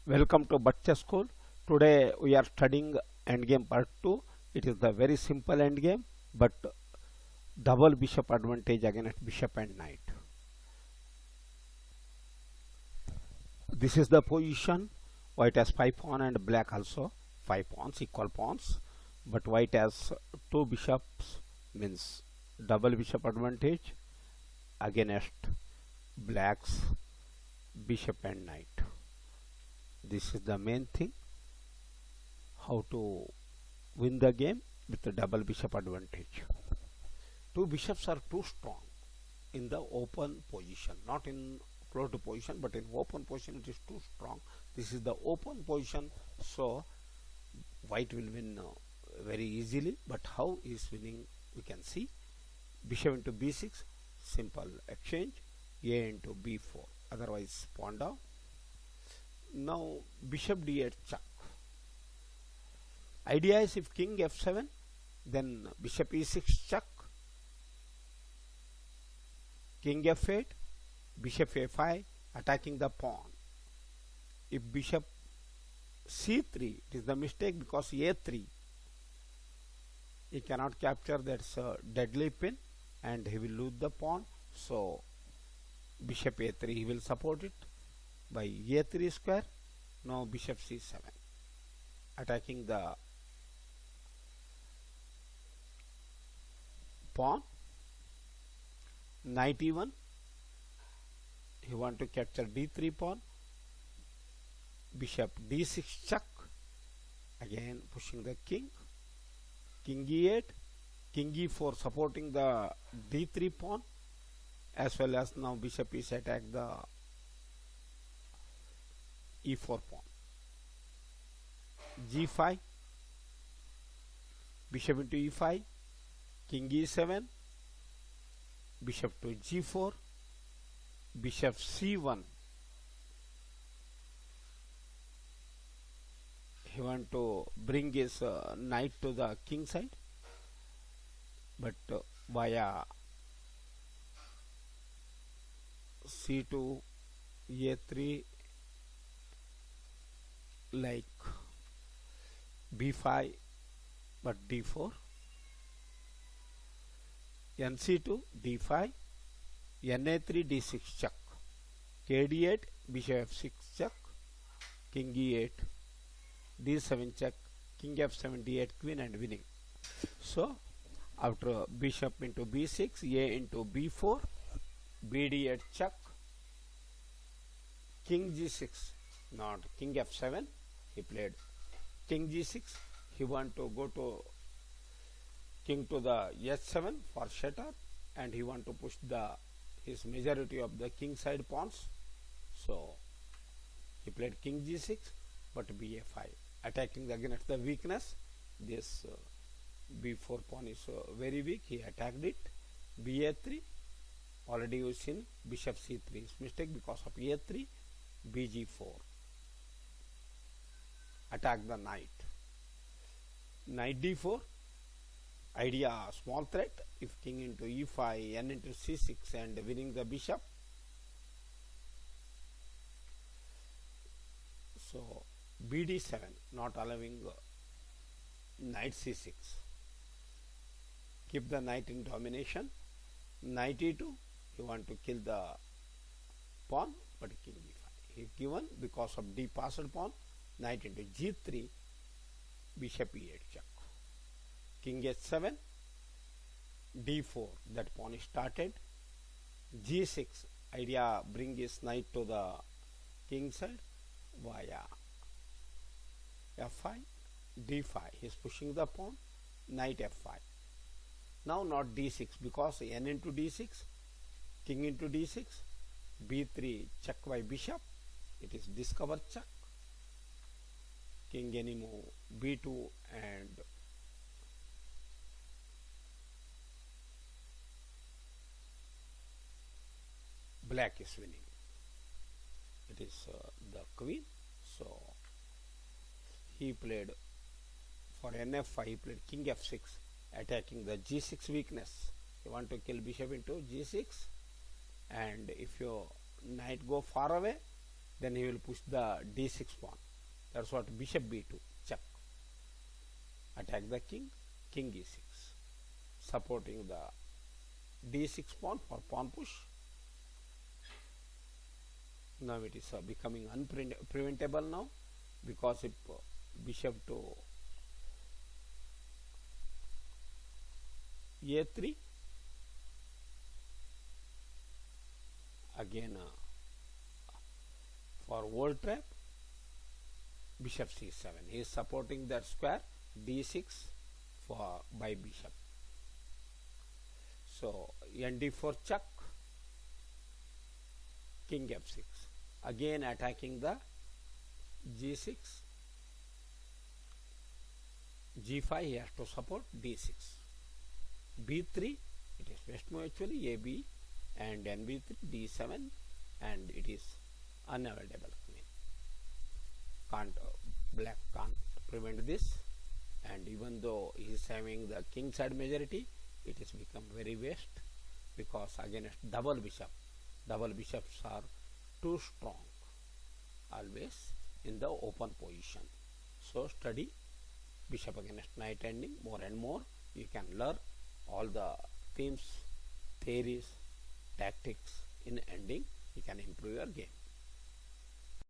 Welcome to Bhat Chess School. Today we are studying Endgame Part 2. It is the very simple endgame, but double bishop advantage against bishop and knight. This is the position. White has 5 pawn and black also 5 pawns, equal pawns. But white has 2 bishops, means double bishop advantage against black's bishop and knight. This is the main thing, how to win the game with the double bishop advantage. 2 bishops are too strong in the open position, not in closed position, but in open position it is too strong. This is the open position, so white will win very easily. But how is winning, we can see. Bishop into b6, simple exchange. A into b4, otherwise pawn down. Now bishop d8 check. Idea is if king f7, then bishop e6 check, king f8, bishop a5, attacking the pawn. If bishop c3, it is the mistake because a3, he cannot capture, that's a deadly pin and he will lose the pawn. So bishop a3, he will support it by a3 square. Now bishop c7, attacking the pawn. Knight e1, he want to capture d3 pawn. Bishop d6 check, again pushing the king. King e8, king e4, supporting the d3 pawn, as well as now bishop is attack the e4 pawn. g5, bishop into e5, king e7, bishop to g4, bishop c1. He want to bring his knight to the king side, but via c2, a3, like b5, but d4, nc2, d5, na3, d6 check, kd8, bishop f6 check, king e8, d7 check, king f7, d8 queen, and winning. So after bishop into b6, a into b4, bd8 check, king g6, not king f7, he played king g6. He want to go to king to the h7 for shutter, and he want to push the his majority of the king side pawns. So he played king g6, but ba5, attacking against the weakness. This b4 pawn is very weak, he attacked it. ba3, already you seen bishop c3 is mistake because of a3, bg4, attack the knight. Knight d4, idea small threat, if king into e5, n into c6, and winning the bishop. So bd7, not allowing knight c6, keep the knight in domination. Knight e2, he want to kill the pawn, but king e5, he given because of d passed pawn. Knight into g3, bishop e8 check, king h7, d4, that pawn is started. g6, idea bring his knight to the king side via f5, d5, he is pushing the pawn. Knight f5, now not d6 because n into d6, king into d6, b3 check by bishop, it is discover check, king any move, b2, and black is winning. It is the queen. So he played for nf5, he played king f6, attacking the g6 weakness. You want to kill bishop into g6, and if your knight go far away, then he will push the d6 pawn. That's what bishop b2, check. Attack the king, king e6, supporting the d6 pawn for pawn push. Now it is becoming unpreventable now, because if bishop to a3, again for wall trap, bishop c7. He is supporting that square d6 for by bishop. So nd4 check, king f6, again attacking the g6, g5 he has to support d6, b3, it is best move actually, ab and nb3, d7, and it is unavoidable. Black can't prevent this, and even though he is having the king side majority, it has become very waste, because against double bishops are too strong always in the open position. So study bishop against knight ending more and more. You can learn all the themes, theories, tactics in ending. You can improve your game.